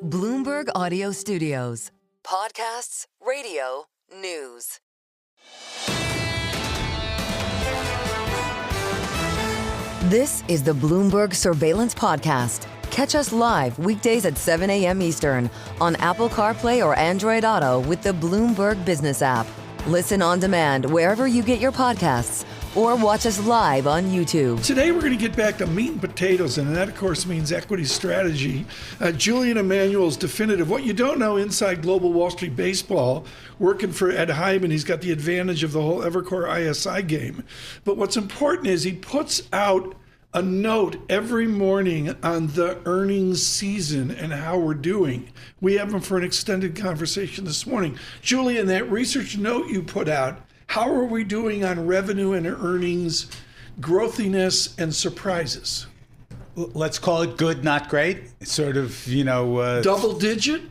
Bloomberg Audio Studios. Podcasts, radio, news. This is the Bloomberg Surveillance Podcast. Catch us live weekdays at 7 a.m. Eastern on Apple CarPlay or Android Auto with the Bloomberg Business app. Listen on demand wherever you get your podcasts or watch us live on YouTube. Today we're going to get back to meat and potatoes, and that, of course, means Equities Strategy. Julian Emanuel's definitive. What you don't know inside Global Wall Street Baseball, working for Ed Hyman, he's got the advantage of the whole EvercoreISI game. But what's important is he puts out a note every morning on the earnings season and how we're doing. We have him for an extended conversation this morning. Julian, that research note you put out, how are we doing on revenue and earnings, growthiness, and surprises? Let's call it good, not great. Sort of, double digit?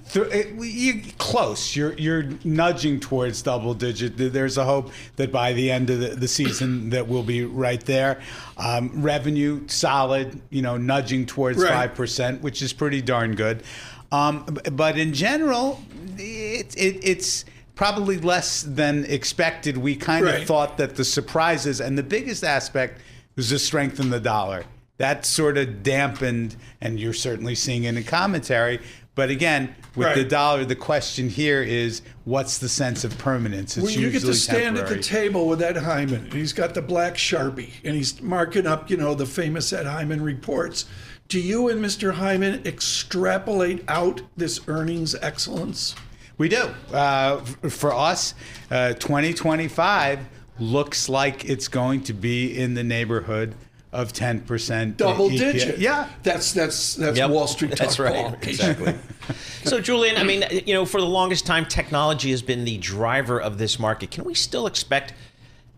Close. You're nudging towards double digit. There's a hope that by the end of the season that we'll be right there. Revenue, solid, nudging towards 5%, which is pretty darn good. But in general, it's probably less than expected. We kind of thought that the surprises, and the biggest aspect was the strength in the dollar. That sort of dampened, and you're certainly seeing it in commentary. But again, with the dollar, the question here is, what's the sense of permanence? It's you get to stand temporary. at the table with Ed Hyman, and he's got the black Sharpie, and he's marking up, the famous Ed Hyman reports. Do you and Mr. Hyman extrapolate out this earnings excellence? We do. For us, 2025 looks like it's going to be in the neighborhood of 10% double EPS. digit. Yeah, that's Wall Street talk. That's right. Exactly. So, Julian, for the longest time, technology has been the driver of this market. Can we still expect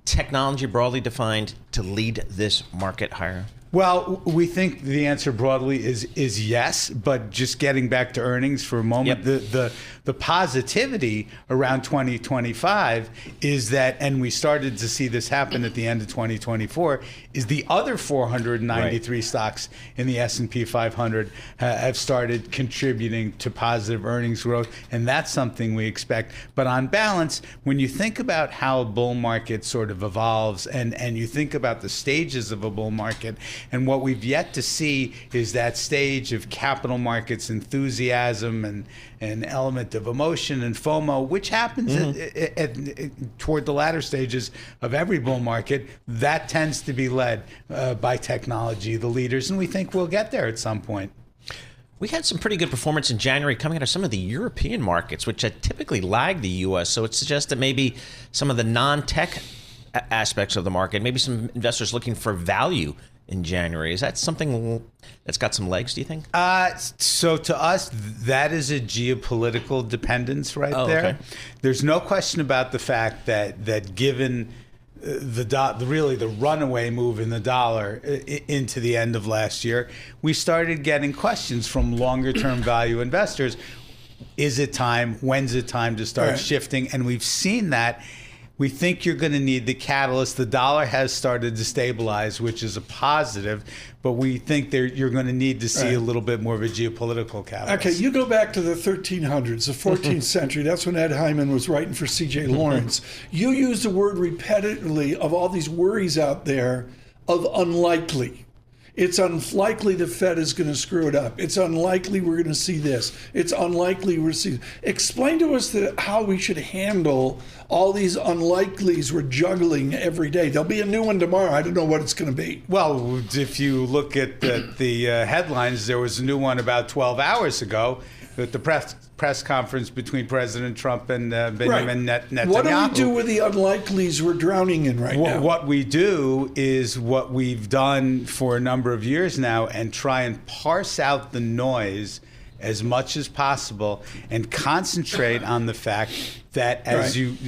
technology, broadly defined, to lead this market higher? Well, we think the answer broadly is yes, but just getting back to earnings for a moment, the positivity around 2025 is that, and we started to see this happen at the end of 2024, is the other 493 stocks in the S&P 500 have started contributing to positive earnings growth, and that's something we expect. But on balance, when you think about how a bull market sort of evolves and you think about the stages of a bull market, and what we've yet to see is that stage of capital markets enthusiasm and an element of emotion and FOMO, which happens toward the latter stages of every bull market. That tends to be led by technology, the leaders, and we think we'll get there at some point. We had some pretty good performance in January coming out of some of the European markets, which had typically lagged the U.S., so it suggests that maybe some of the non-tech aspects of the market, maybe some investors looking for value in January. Is that something that's got some legs, do you think? So to us, that is a geopolitical dependence there. Okay. There's no question about the fact that given the runaway move in the dollar into the end of last year, we started getting questions from longer-term value investors. Is it time? When's it time to start shifting? And we've seen that. We think you're going to need the catalyst. The dollar has started to stabilize, which is a positive, but we think you're going to need to see a little bit more of a geopolitical catalyst. Okay, you go back to the 1300s, the 14th century. That's when Ed Hyman was writing for C.J. Lawrence. You used the word repetitively of all these worries out there of unlikely. It's unlikely the Fed is going to screw it up. It's unlikely we're going to see this. It's unlikely we're see. Explain to us how we should handle all these unlikelies we're juggling every day. There'll be a new one tomorrow. I don't know what it's going to be. Well, if you look at the headlines, there was a new one about 12 hours ago at the press conference between President Trump and Benjamin Netanyahu. What do we do with the unlikelies we're drowning in now? What we do is what we've done for a number of years now and try and parse out the noise as much as possible and concentrate on the fact that, as you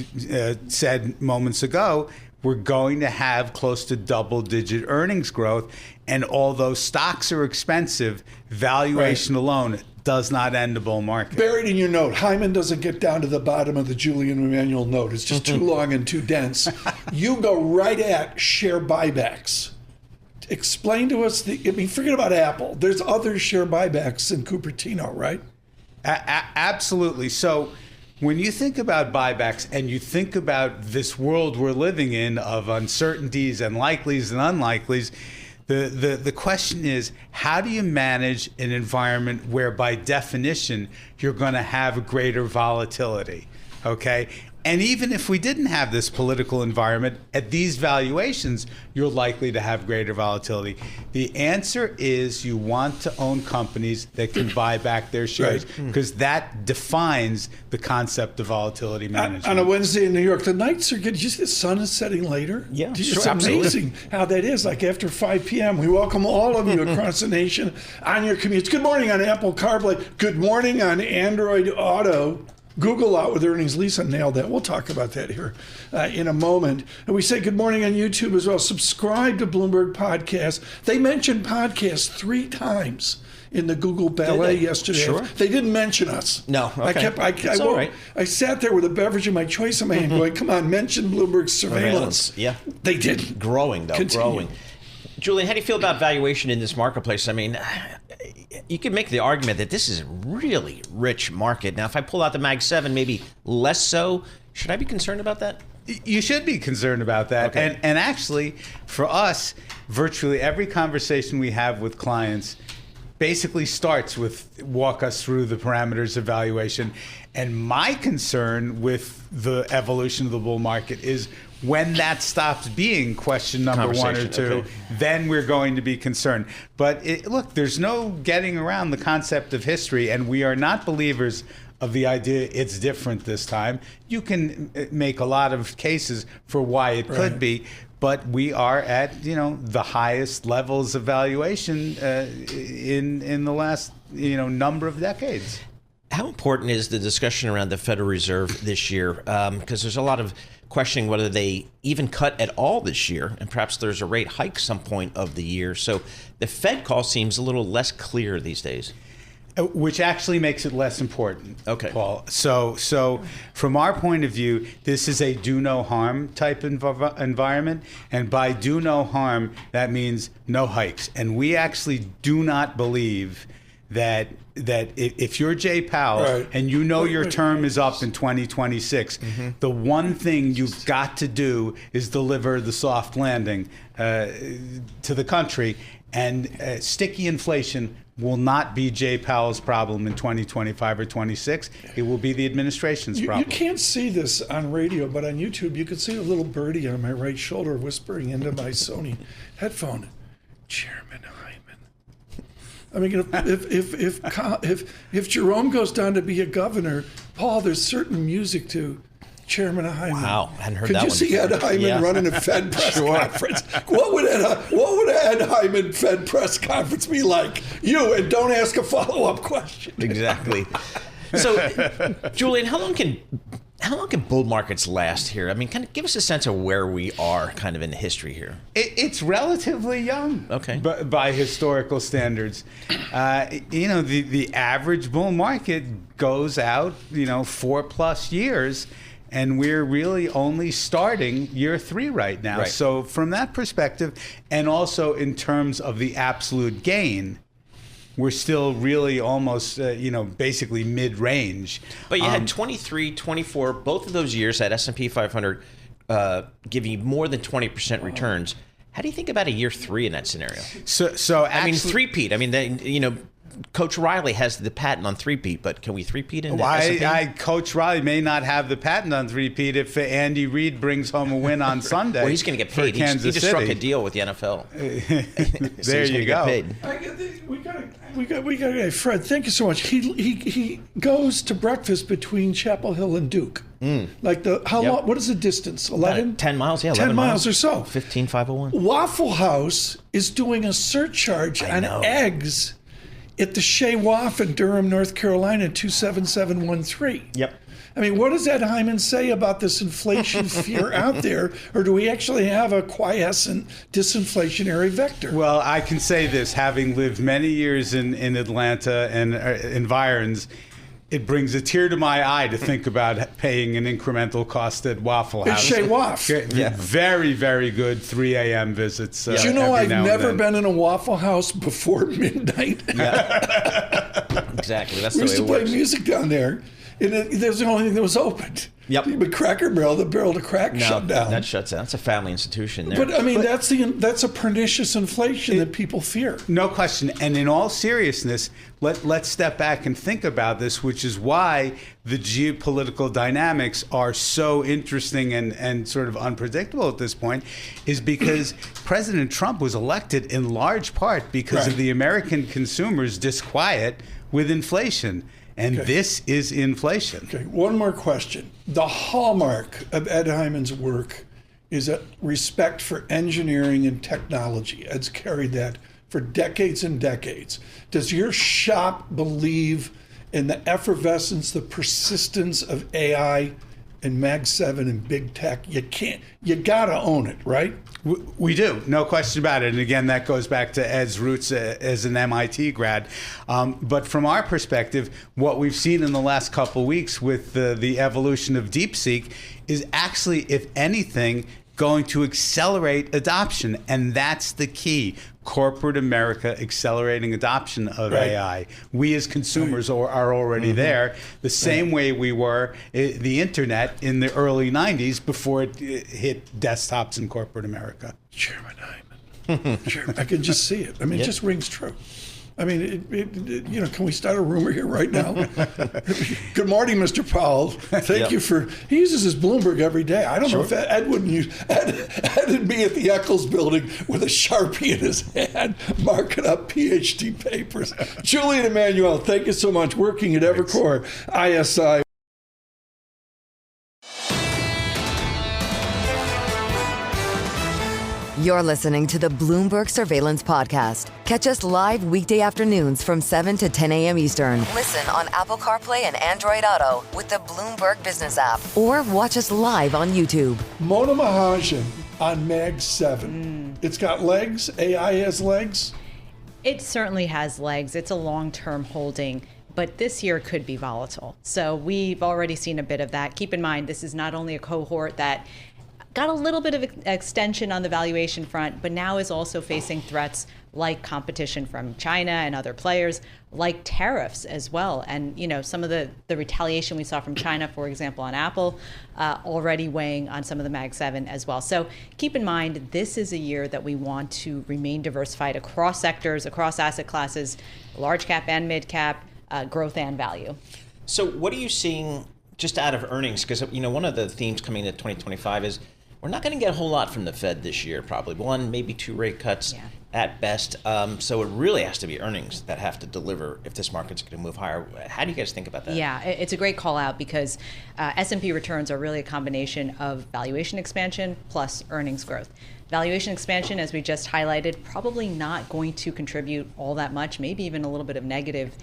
said moments ago, we're going to have close to double-digit earnings growth. And although stocks are expensive, valuation alone does not end a bull market. Buried in your note, Hyman doesn't get down to the bottom of the Julian Emanuel note. It's just too long and too dense. You go right at share buybacks. Explain to us, forget about Apple. There's other share buybacks in Cupertino, right? Absolutely. So when you think about buybacks and you think about this world we're living in of uncertainties and likelies and unlikelies, the question is, how do you manage an environment where by definition you're going to have greater volatility? Okay? And even if we didn't have this political environment, at these valuations, you're likely to have greater volatility. The answer is you want to own companies that can buy back their shares, because that defines the concept of volatility management. On a Wednesday in New York, the nights are good. Did you see the sun is setting later? Yeah, It's amazing how that is. Like after 5 p.m., we welcome all of you across the nation on your commutes. Good morning on Apple CarPlay. Good morning on Android Auto. Google out with earnings. Lisa nailed that. We'll talk about that here in a moment. And we say good morning on YouTube as well. Subscribe to Bloomberg Podcast. They mentioned podcasts 3 times in the Google ballet yesterday. Sure. They didn't mention us. No, okay. I sat there with a beverage of my choice in my hand going, come on, mention Bloomberg surveillance. Yeah. They didn't. Growing, though. Continue. Growing. Julian, how do you feel about valuation in this marketplace? I mean, you could make the argument that this is a really rich market. Now, if I pull out the Mag 7, maybe less so. Should I be concerned about that? You should be concerned about that. Okay. And actually, for us, virtually every conversation we have with clients basically starts with walk us through the parameters of valuation. And my concern with the evolution of the bull market is when that stops being question number 1 or 2, okay, then we're going to be concerned. But look, there's no getting around the concept of history, and we are not believers of the idea it's different this time. You can make a lot of cases for why it could be, but we are at the highest levels of valuation in the last number of decades. How important is the discussion around the Federal Reserve this year? Because there's a lot of questioning whether they even cut at all this year, and perhaps there's a rate hike some point of the year. So the Fed call seems a little less clear these days. Which actually makes it less important, okay, Paul. So from our point of view, this is a do no harm type environment. And by do no harm, that means no hikes. And we actually do not believe that if you're Jay Powell and your term is up in 2026, the one thing you've got to do is deliver the soft landing to the country. And sticky inflation will not be Jay Powell's problem in 2025 or 26. It will be the administration's problem. You can't see this on radio, but on YouTube, you can see a little birdie on my right shoulder whispering into my Sony headphone, Chairman Hyman. I mean, if Jerome goes down to be a governor, Paul, there's certain music to Chairman Hyman. Wow, hadn't heard Could that you one see before. Ed Hyman running a Fed press conference? What would Ed Hyman Fed press conference be like? You, and don't ask a follow-up question. Exactly. So, Julian, how long can bull markets last here? I mean, kind of give us a sense of where we are kind of in the history here. It's relatively young, okay, by historical standards. The average bull market goes out 4+ years. And we're really only starting year 3 right now. Right. So from that perspective, and also in terms of the absolute gain, we're still really almost, basically mid-range. But you had 23, 24, both of those years at S&P 500 giving you more than 20% returns. How do you think about a year 3 in that scenario? So I mean, three-peat. I mean, Coach Riley has the patent on three-peat, but can we three-peat in the S&P? Coach Riley may not have the patent on three-peat if Andy Reid brings home a win on Sunday. Well, he's going to get paid. He just struck a deal with the NFL. There you go. We got Fred, thank you so much. He goes to breakfast between Chapel Hill and Duke. Like long? What is the distance? 11? 10 miles. Yeah, 10 miles or so. 15501. Waffle House is doing a surcharge on eggs at the Shea Waff in Durham, North Carolina, 27713. Yep. I mean, what does Ed Hyman say about this inflation fear out there? Or do we actually have a quiescent disinflationary vector? Well, I can say this, having lived many years in Atlanta and environs, it brings a tear to my eye to think about paying an incremental cost at Waffle House. It's Shea Waff. Yeah. Very, very good 3 a.m. visits. Do you know I've never been in a Waffle House before midnight? Yeah. exactly. That's We the way used to it play works. music down there, and there's the only thing that was open. Yep. But Cracker Barrel, the barrel to crack, shut down. That shuts down. That's a family institution there. But I mean, that's a pernicious inflation that people fear. No question. And in all seriousness, let's step back and think about this, which is why the geopolitical dynamics are so interesting and sort of unpredictable at this point, is because President Trump was elected in large part because of the American consumers' disquiet with inflation. And this is inflation. Okay, one more question. The hallmark of Ed Hyman's work is a respect for engineering and technology. Ed's carried that for decades and decades. Does your shop believe in the effervescence, the persistence of AI and Mag 7 and big tech? You gotta own it, right? We do, no question about it. And again, that goes back to Ed's roots as an MIT grad. But from our perspective, what we've seen in the last couple of weeks with the evolution of DeepSeek is actually, if anything, going to accelerate adoption. And that's the key. Corporate America accelerating adoption of AI. We as consumers are already there, the same way we were the internet in the early 90s before it hit desktops in corporate America. Chairman Hyman. I can just see it. I mean, it just rings true. I mean, can we start a rumor here right now? Good morning, Mr. Powell. Thank you for, he uses his Bloomberg every day. I don't know if Ed wouldn't use, Ed would be at the Eccles building with a Sharpie in his hand, marking up PhD papers. Julian Emanuel, thank you so much, working at EvercoreISI. You're listening to the Bloomberg Surveillance Podcast. Catch us live weekday afternoons from 7 to 10 a.m. Eastern. Listen on Apple CarPlay and Android Auto with the Bloomberg Business app. Or watch us live on YouTube. Mona Mahajan on Mag 7. It's got legs. AI has legs. It certainly has legs. It's a long-term holding, but this year could be volatile. So we've already seen a bit of that. Keep in mind, this is not only a cohort that got a little bit of extension on the valuation front, but now is also facing threats like competition from China and other players, like tariffs as well. And, some of the retaliation we saw from China, for example, on Apple, already weighing on some of the Mag 7 as well. So keep in mind, this is a year that we want to remain diversified across sectors, across asset classes, large cap and mid cap, growth and value. So what are you seeing just out of earnings? Because, one of the themes coming into 2025 is we're not going to get a whole lot from the Fed this year, probably. One, maybe two rate cuts at best. So it really has to be earnings that have to deliver if this market's going to move higher. How do you guys think about that? Yeah, it's a great call out because S&P returns are really a combination of valuation expansion plus earnings growth. Valuation expansion, as we just highlighted, probably not going to contribute all that much, maybe even a little bit of negative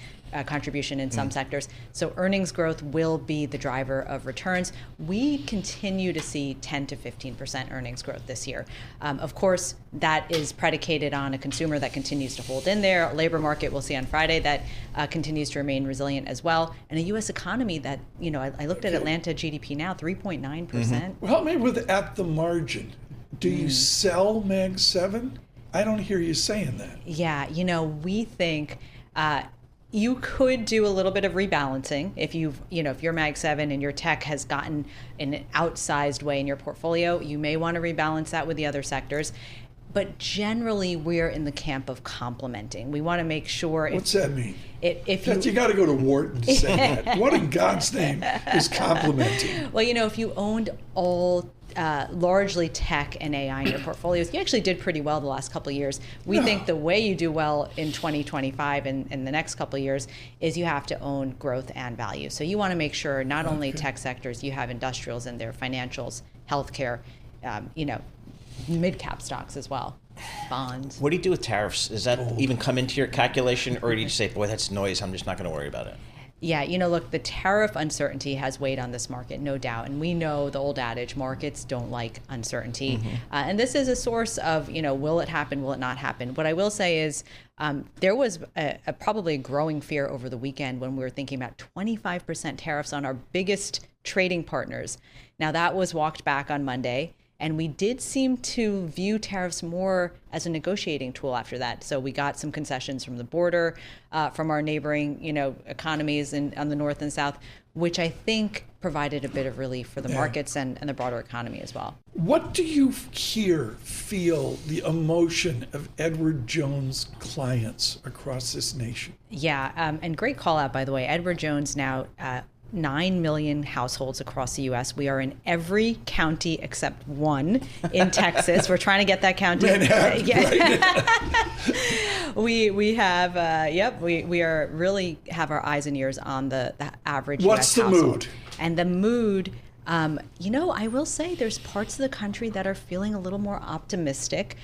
contribution in some sectors. So earnings growth will be the driver of returns. We continue to see 10 to 15% earnings growth this year. Of course, that is predicated on a consumer that continues to hold in there, a labor market we'll see on Friday that continues to remain resilient as well, and a U.S. economy that, I looked at Atlanta GDP now, 3.9%. Well, help me with at the margin. Do you sell Mag 7? I don't hear you saying that. Yeah, we think you could do a little bit of rebalancing if if your Mag 7 and your tech has gotten in an outsized way in your portfolio. You may want to rebalance that with the other sectors. But generally, we're in the camp of complementing. We want to make sure. What's that mean? If you got to go to Wharton to say that. What in God's name is complementing? Well, if you owned all largely tech and AI in your portfolios, you actually did pretty well the last couple of years. We think the way you do well in 2025 and the next couple of years is you have to own growth and value. So you want to make sure not only tech sectors, you have industrials in there, financials, healthcare, mid-cap stocks as well, bonds. What do you do with tariffs? Does that even come into your calculation, or do you just say, boy, that's noise, I'm just not going to worry about it? Yeah, look, the tariff uncertainty has weighed on this market, no doubt. And we know the old adage, markets don't like uncertainty. And this is a source of, will it happen, will it not happen? What I will say is there was probably a growing fear over the weekend when we were thinking about 25% tariffs on our biggest trading partners. Now, that was walked back on Monday. And we did seem to view tariffs more as a negotiating tool after that. So we got some concessions from the border, from our neighboring, economies on the north and south, which I think provided a bit of relief for the markets and the broader economy as well. What do you feel the emotion of Edward Jones clients across this nation? Yeah, and great call out, by the way. Edward Jones now 9 million households across the U.S. We are in every county except one in Texas. We're trying to get that county. We have, we are really have our eyes and ears on the average What's U.S. the household. mood? And the mood, I will say there's parts of the country that are feeling a little more optimistic.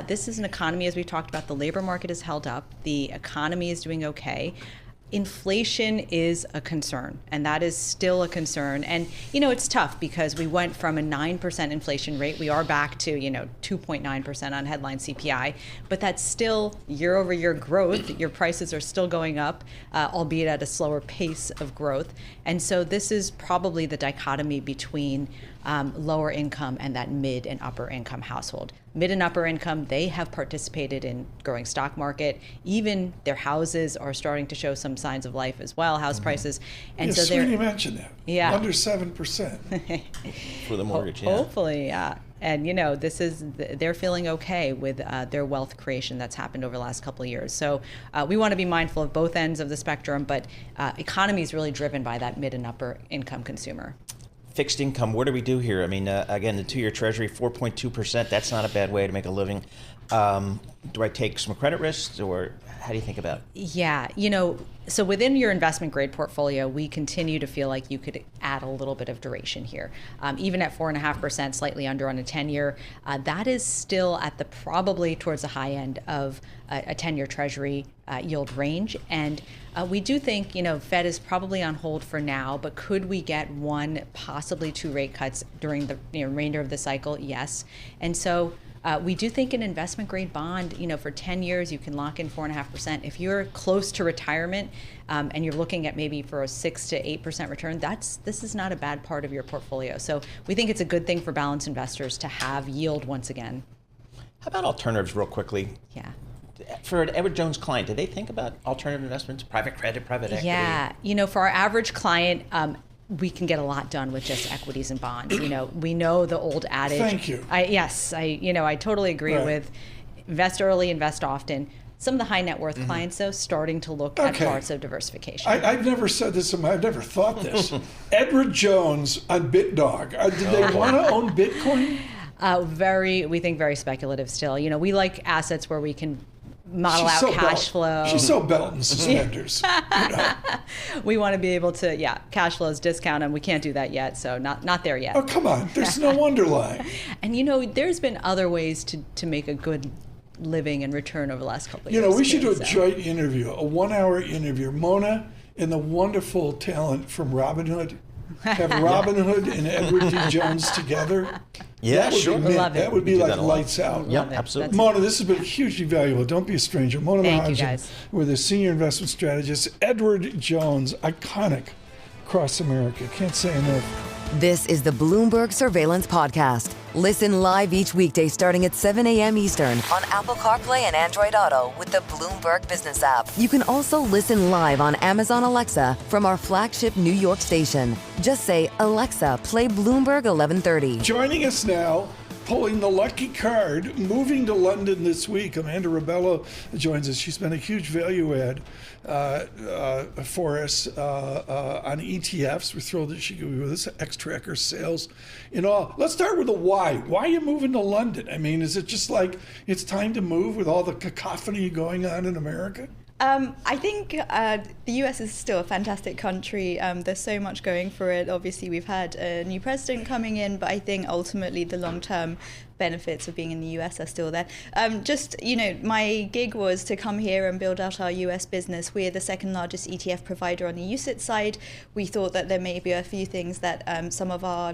This is an economy, as we talked about, the labor market is held up. The economy is doing okay. Inflation is a concern, and that is still a concern. And, it's tough because we went from a 9% inflation rate. We are back to, 2.9% on headline CPI, but that's still year over year growth. Your prices are still going up, albeit at a slower pace of growth. And so this is probably the dichotomy between lower income and that mid and upper income household. Mid and upper income, they have participated in growing stock market. Even their houses are starting to show some signs of life as well, house prices. And so Sweeney mentioned that. Yeah. Under 7%. For the mortgage, Hopefully, yeah. And, they're feeling okay with their wealth creation that's happened over the last couple of years. So we want to be mindful of both ends of the spectrum, but economy is really driven by that mid and upper income consumer. Fixed income, what do we do here? I mean, again, the 2-year Treasury, 4.2%. That's not a bad way to make a living. Do I take some credit risks, or how do you think about it? Yeah, so within your investment grade portfolio, we continue to feel like you could add a little bit of duration here. Even at 4.5%, slightly under on a 10-year, that is still at the probably towards the high end of a 10-year Treasury yield range. And we do think, Fed is probably on hold for now, but could we get 1, possibly 2 rate cuts during the remainder of the cycle? Yes. And so we do think an investment grade bond, for 10 years, you can lock in 4.5%. If you're close to retirement and you're looking at maybe for a 6 to 8% return, this is not a bad part of your portfolio. So we think it's a good thing for balanced investors to have yield once again. How about alternatives real quickly? Yeah. For an Edward Jones client, do they think about alternative investments, private credit, private equity? Yeah, for our average client, we can get a lot done with just equities and bonds. We know the old adage. Thank you. I totally agree with invest early, invest often. Some of the high net worth clients, though, starting to look at parts of diversification. I've never said this, I've never thought this. Edward Jones on BitDog. Did they want to own Bitcoin? We think very speculative still. We like assets where we can model out cash flow. She's so belt and suspenders. We want to be able to, cash flows, discount them. We can't do that yet, so not there yet. Oh, come on. There's no underlying. And, there's been other ways to make a good living and return over the last couple of years. We should do a joint interview, a 1-hour interview. Mona and the wonderful talent from Robinhood. Have Robinhood and Edward D. Jones together. Yeah, sure. That would be like lights out. Yep, absolutely. Mona, this has been hugely valuable. Don't be a stranger. Mona Mahajan, we're the senior investment strategist. Edward Jones, iconic across America. Can't say enough. This is the Bloomberg Surveillance Podcast. Listen live each weekday starting at 7 a.m. Eastern on Apple CarPlay and Android Auto with the Bloomberg Business app. You can also listen live on Amazon Alexa from our flagship New York station. Just say, Alexa, play Bloomberg 1130. Joining us now, pulling the lucky card, moving to London this week. Amanda Rebello joins us. She's been a huge value add for us on ETFs. We're thrilled that she could be with us. XTrackers Sales in all. Let's start with the why. Why are you moving to London? I mean, is it just like it's time to move with all the cacophony going on in America? I think the US is still a fantastic country. There's so much going for it. Obviously, we've had a new president coming in, but I think ultimately the long-term benefits of being in the US are still there. My gig was to come here and build out our US business. We're the second largest ETF provider on the UCITS side. We thought that there may be a few things that some of our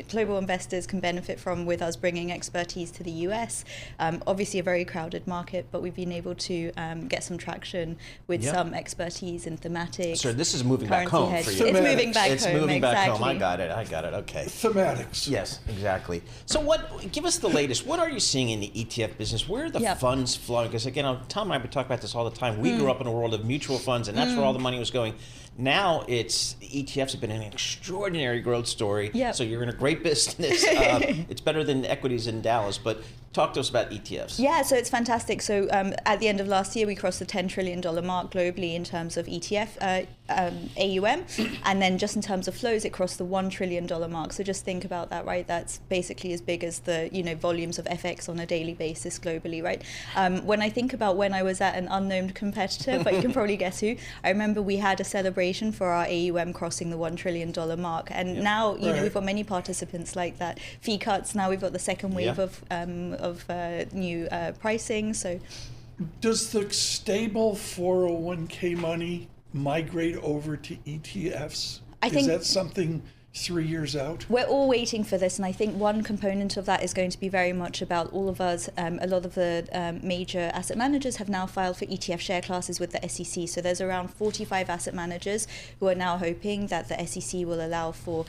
global investors can benefit from with us bringing expertise to the US. Obviously a very crowded market, but we've been able to get some traction with some expertise in thematics. So this is moving back home for you. It's moving back home. It's moving back home. Exactly. I got it. Okay. Thematics. Yes, exactly. So give us the latest. What are you seeing in the ETF business? Where are the funds flowing? Because again, Tom and I would talk about this all the time. We grew up in a world of mutual funds, and that's where all the money was going. Now ETFs have been an extraordinary growth story. Yep. So you're in a great business. It's better than equities in Dallas, but talk to us about ETFs. Yeah, so it's fantastic. So at the end of last year, we crossed the $10 trillion mark globally in terms of ETF AUM. And then just in terms of flows, it crossed the $1 trillion mark. So just think about that, right? That's basically as big as the volumes of FX on a daily basis globally, right? When I think about when I was at an unnamed competitor, but you can probably guess who, I remember we had a celebration for our AUM crossing the $1 trillion mark. And now, we've got many participants like that. Fee cuts, now we've got the second wave of new pricing. So, does the stable 401k money migrate over to ETFs? Is that something 3 years out? We're all waiting for this, and I think one component of that is going to be very much about all of us. A lot of the major asset managers have now filed for ETF share classes with the SEC. So there's around 45 asset managers who are now hoping that the SEC will allow for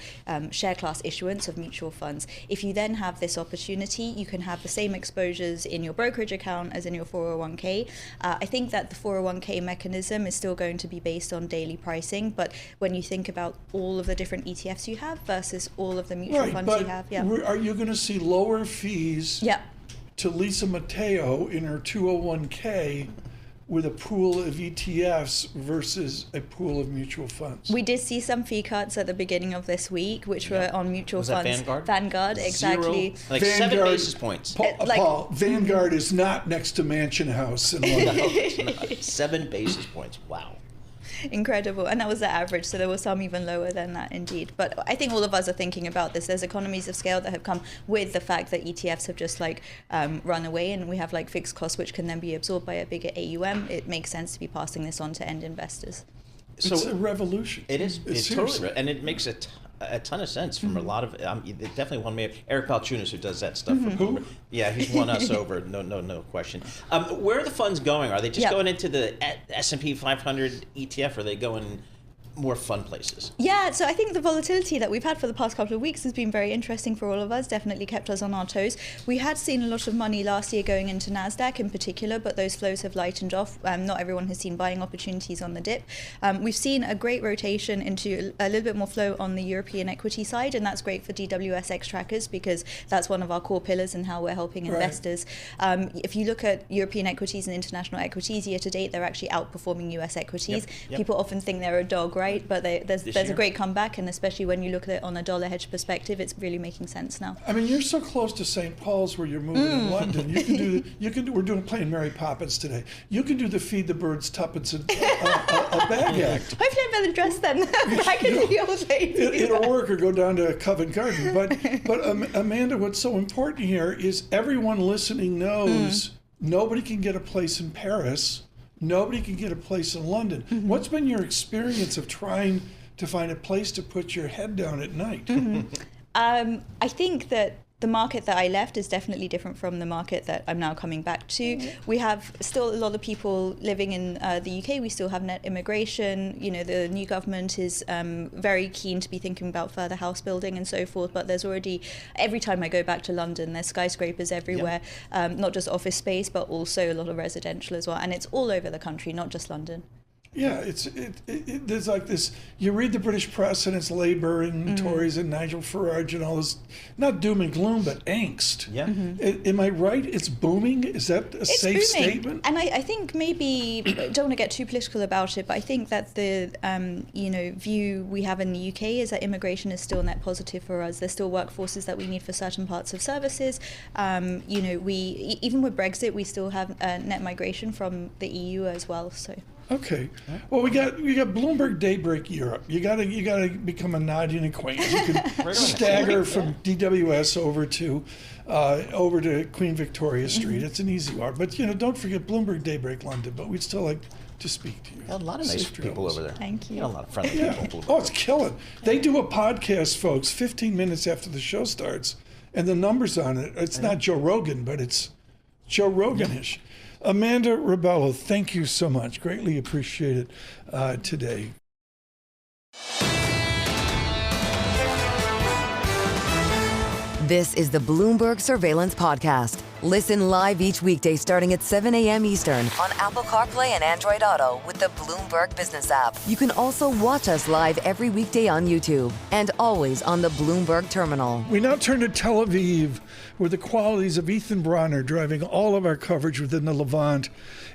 share class issuance of mutual funds. If you then have this opportunity, you can have the same exposures in your brokerage account as in your 401k. I think that the 401k mechanism is still going to be based on daily pricing, but when you think about all of the different ETFs you have versus all of the mutual funds you have. Are you going to see lower fees to Lisa Mateo in her 201k with a pool of ETFs versus a pool of mutual funds? We did see some fee cuts at the beginning of this week, which were on mutual Was funds. That Vanguard? Vanguard, exactly. 7 basis points. Paul, Vanguard is not next to Mansion House in London. No, it's not. 7 basis points. Wow. Incredible. And that was the average, so there were some even lower than that indeed. But I think all of us are thinking about this. There's economies of scale that have come with the fact that ETFs have just run away, and we have fixed costs which can then be absorbed by a bigger AUM. It makes sense to be passing this on to end investors. So it's a revolution. It is. It's totally, and it makes a ton of sense from a lot of. Definitely one may have Eric Palchunas who does that stuff. Who? Yeah, he's won us over. No question. Where are the funds going? Are they just going into the S&P 500 ETF? Or are they going more fun places? Yeah, so I think the volatility that we've had for the past couple of weeks has been very interesting for all of us, definitely kept us on our toes. We had seen a lot of money last year going into NASDAQ in particular, but those flows have lightened off. Not everyone has seen buying opportunities on the dip. We've seen a great rotation into a little bit more flow on the European equity side, and that's great for DWS XTrackers because that's one of our core pillars in how we're helping investors. If you look at European equities and international equities, year to date, they're actually outperforming US equities. Yep. People often think they're a dog, right? But there's a great comeback, and especially when you look at it on a dollar hedge perspective, it's really making sense now. I mean, you're so close to St. Paul's where you're moving in London. We're playing Mary Poppins today. You can do the Feed the Birds tuppence a bag act. Hopefully I'm better dressed then. Back in the old days. It'll work, or go down to Covent Garden. But Amanda, what's so important here is everyone listening knows nobody can get a place in Paris. Nobody can get a place in London. What's been your experience of trying to find a place to put your head down at night? I think that the market that I left is definitely different from the market that I'm now coming back to. We have still a lot of people living in the UK. We still have net immigration. The new government is very keen to be thinking about further house building and so forth. But there's already, every time I go back to London, there's skyscrapers everywhere, not just office space, but also a lot of residential as well. And it's all over the country, not just London. Yeah, there's like this, you read the British press and it's Labour and Tories and Nigel Farage and all this, not doom and gloom, but angst. Yeah. Am I right? It's booming? Is that a safe statement? And I think maybe, don't want to get too political about it, but I think that the view we have in the UK is that immigration is still net positive for us. There's still workforces that we need for certain parts of services. We even with Brexit, we still have net migration from the EU as well. So. Okay. Well, we got Bloomberg Daybreak Europe. You gotta become a nodding acquaintance. You can stagger from DWS over to Queen Victoria Street. It's an easy walk. But don't forget Bloomberg Daybreak London. But we'd still like to speak to you. A lot of nice people over there. Thank you. A lot of friendly people. Oh, it's killing. They do a podcast, folks, 15 minutes after the show starts, and the numbers on it. It's not Joe Rogan, but it's Joe Rogan-ish. Amanda Rebello, thank you so much. Greatly appreciate it today. This is the Bloomberg Surveillance Podcast. Listen live each weekday starting at 7 a.m. Eastern on Apple CarPlay and Android Auto with the Bloomberg Business app. You can also watch us live every weekday on YouTube and always on the Bloomberg Terminal. We now turn to Tel Aviv, where the qualities of Ethan Bronner driving all of our coverage within the Levant.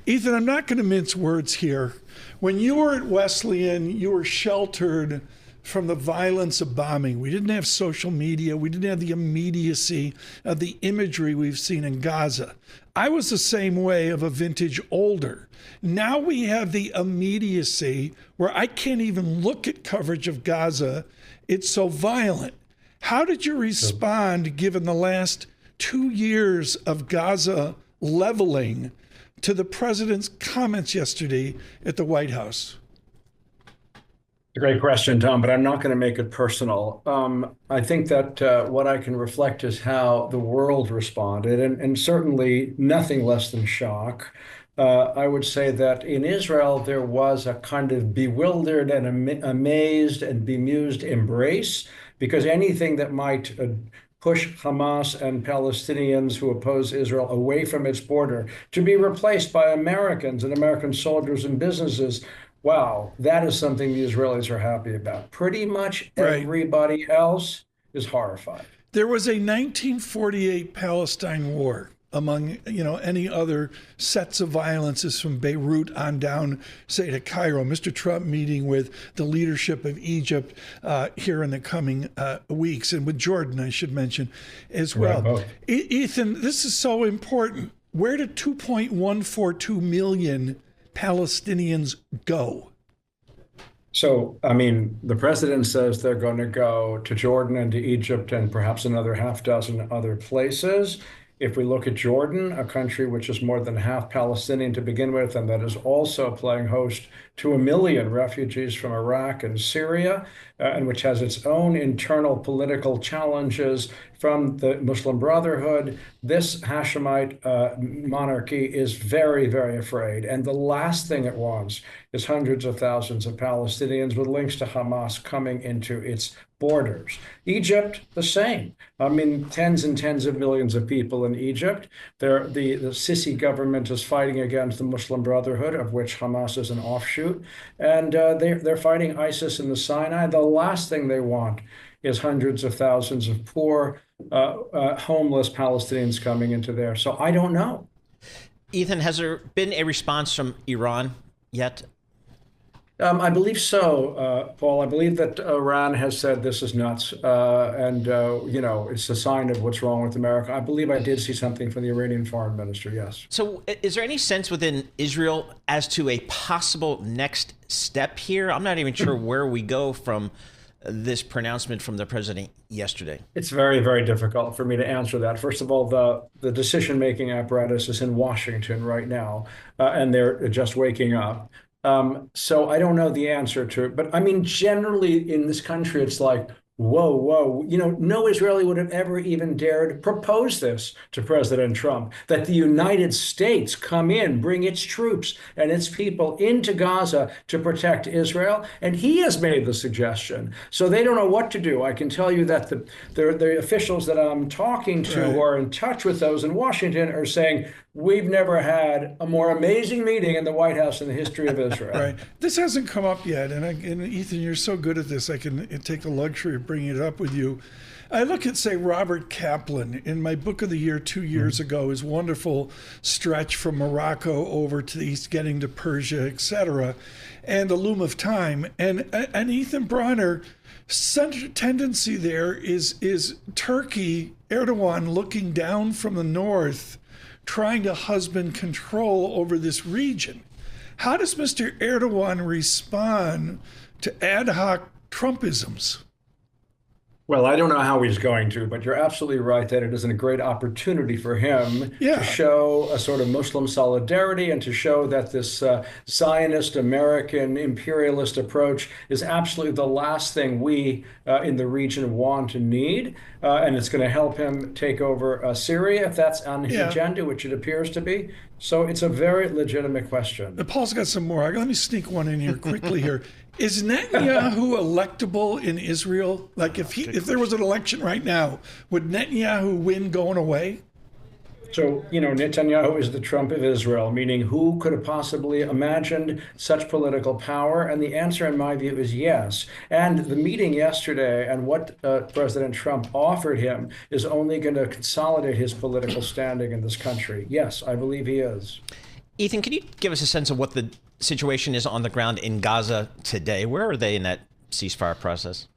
Ethan, I'm not going to mince words here. When you were at Wesleyan, you were sheltered from the violence of bombing. We didn't have social media. We didn't have the immediacy of the imagery we've seen in Gaza. I was the same way of a vintage older. Now we have the immediacy where I can't even look at coverage of Gaza. It's so violent. How did you respond, given the last 2 years of Gaza leveling, to the president's comments yesterday at the White House? It's a great question, Tom, but I'm not going to make it personal. I think that what I can reflect is how the world responded, and certainly nothing less than shock. I would say that in Israel, there was a kind of bewildered and amazed and bemused embrace, because anything that might push Hamas and Palestinians who oppose Israel away from its border to be replaced by Americans and American soldiers and businesses, wow, that is something the Israelis are happy about. Pretty much everybody else is horrified. There was a 1948 Palestine war among, any other sets of violences from Beirut on down, say, to Cairo. Mr. Trump meeting with the leadership of Egypt here in the coming weeks, and with Jordan, I should mention, as well. Right, Ethan, this is so important. Where did 2.142 million Palestinians go? So, the president says they're going to go to Jordan and to Egypt and perhaps another half dozen other places. If we look at Jordan, a country which is more than half Palestinian to begin with, and that is also playing host to 1 million refugees from Iraq and Syria, and which has its own internal political challenges from the Muslim Brotherhood, this Hashemite monarchy is very, very afraid. And the last thing it wants is hundreds of thousands of Palestinians with links to Hamas coming into its borders. Egypt, the same. Tens and tens of millions of people in Egypt. The Sisi government is fighting against the Muslim Brotherhood, of which Hamas is an offshoot. And they're fighting ISIS in the Sinai. The last thing they want is hundreds of thousands of poor, homeless Palestinians coming into there. So I don't know. Ethan, has there been a response from Iran yet? I believe so, Paul. I believe that Iran has said this is nuts, and it's a sign of what's wrong with America. I believe I did see something from the Iranian foreign minister, yes. So is there any sense within Israel as to a possible next step here? I'm not even sure where we go from this pronouncement from the president yesterday. It's very, very difficult for me to answer that. First of all, the decision-making apparatus is in Washington right now, and they're just waking up. So I don't know the answer to it, but generally in this country, it's like, whoa, no Israeli would have ever even dared propose this to President Trump, that the United States come in, bring its troops and its people into Gaza to protect Israel. And he has made the suggestion. So they don't know what to do. I can tell you that the officials that I'm talking to who are in touch with those in Washington are saying, we've never had a more amazing meeting in the White House in the history of Israel. Right. This hasn't come up yet. And Ethan, you're so good at this. I can take the luxury of bringing it up with you. I look at, say, Robert Kaplan in my book of the year 2 years ago, his wonderful stretch from Morocco over to the east, getting to Persia, etc., and The Loom of Time. And Ethan Bronner, central tendency there is Turkey, Erdogan looking down from the north, trying to husband control over this region. How does Mr. Erdogan respond to ad hoc Trumpisms? Well, I don't know how he's going to, but you're absolutely right that it is a great opportunity for him to show a sort of Muslim solidarity and to show that this Zionist American imperialist approach is absolutely the last thing we in the region want and need. And it's going to help him take over Syria if that's on his agenda, which it appears to be. So it's a very legitimate question. Paul's got some more. Let me sneak one in here quickly here. Is Netanyahu electable in Israel? Like if there was an election right now, would Netanyahu win going away? So, Netanyahu is the Trump of Israel, meaning who could have possibly imagined such political power? And the answer, in my view, is yes. And the meeting yesterday and what President Trump offered him is only going to consolidate his political standing in this country. Yes, I believe he is. Ethan, can you give us a sense of what the situation is on the ground in Gaza today? Where are they in that ceasefire process?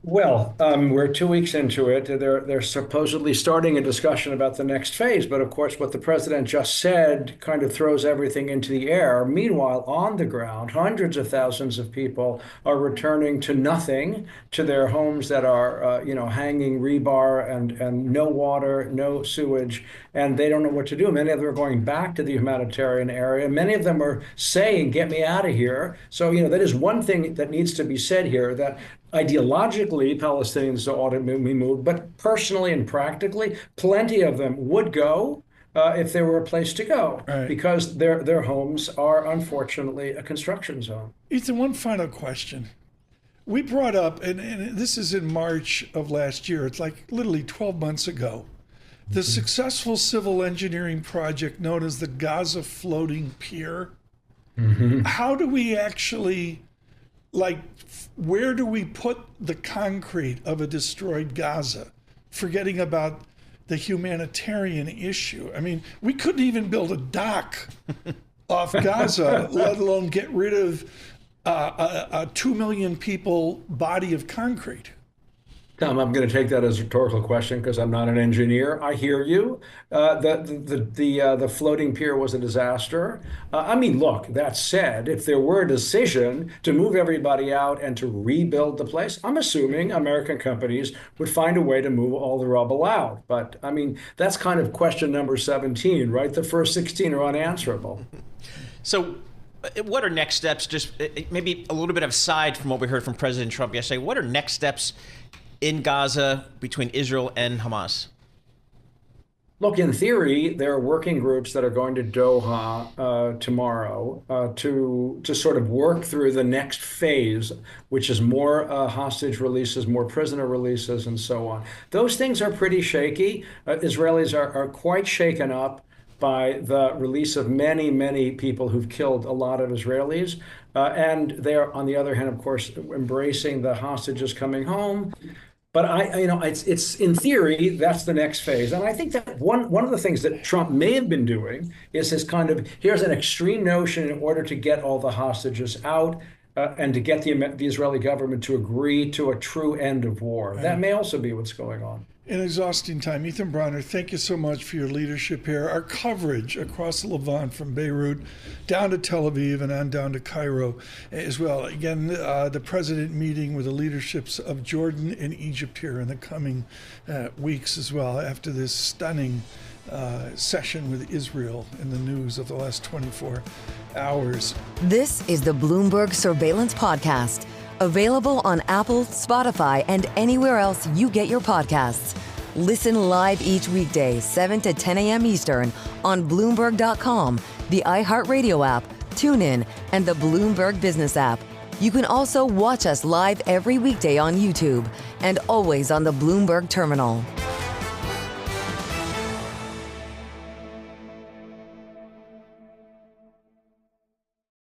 Well, we're 2 weeks into it. They're supposedly starting a discussion about the next phase. But of course, what the president just said kind of throws everything into the air. Meanwhile, on the ground, hundreds of thousands of people are returning to nothing, to their homes that are, hanging rebar and no water, no sewage, and they don't know what to do. Many of them are going back to the humanitarian area. Many of them are saying, get me out of here. So, that is one thing that needs to be said here, that ideologically, Palestinians ought to be moved, but personally and practically, plenty of them would go if there were a place to go, because their homes are unfortunately a construction zone. Ethan, one final question. We brought up, and this is in March of last year, it's like literally 12 months ago, the successful civil engineering project known as the Gaza Floating Pier. How do we actually, where do we put the concrete of a destroyed Gaza, forgetting about the humanitarian issue? I mean, we couldn't even build a dock off Gaza, let alone get rid of a 2 million people body of concrete. Tom, I'm going to take that as a rhetorical question because I'm not an engineer. I hear you. The floating pier was a disaster. Look, that said, if there were a decision to move everybody out and to rebuild the place, I'm assuming American companies would find a way to move all the rubble out. But that's kind of question number 17, right? The first 16 are unanswerable. So what are next steps? Just maybe a little bit aside from what we heard from President Trump yesterday, what are next steps in Gaza between Israel and Hamas? Look, in theory, there are working groups that are going to Doha tomorrow to sort of work through the next phase, which is more hostage releases, more prisoner releases, and so on. Those things are pretty shaky. Israelis are quite shaken up by the release of many, many people who've killed a lot of Israelis. And they are, on the other hand, of course, embracing the hostages coming home. But it's in theory, that's the next phase. And I think that one of the things that Trump may have been doing is his kind of, here's an extreme notion in order to get all the hostages out and to get the Israeli government to agree to a true end of war. That may also be what's going on. An exhausting time. Ethan Bronner, thank you so much for your leadership here. Our coverage across the Levant from Beirut down to Tel Aviv and on down to Cairo as well. Again, the president meeting with the leaderships of Jordan and Egypt here in the coming weeks as well after this stunning session with Israel in the news of the last 24 hours. This is the Bloomberg Surveillance Podcast. Available on Apple, Spotify, and anywhere else you get your podcasts. Listen live each weekday, 7 to 10 a.m. Eastern on Bloomberg.com, the iHeartRadio app, TuneIn, and the Bloomberg Business app. You can also watch us live every weekday on YouTube and always on the Bloomberg Terminal.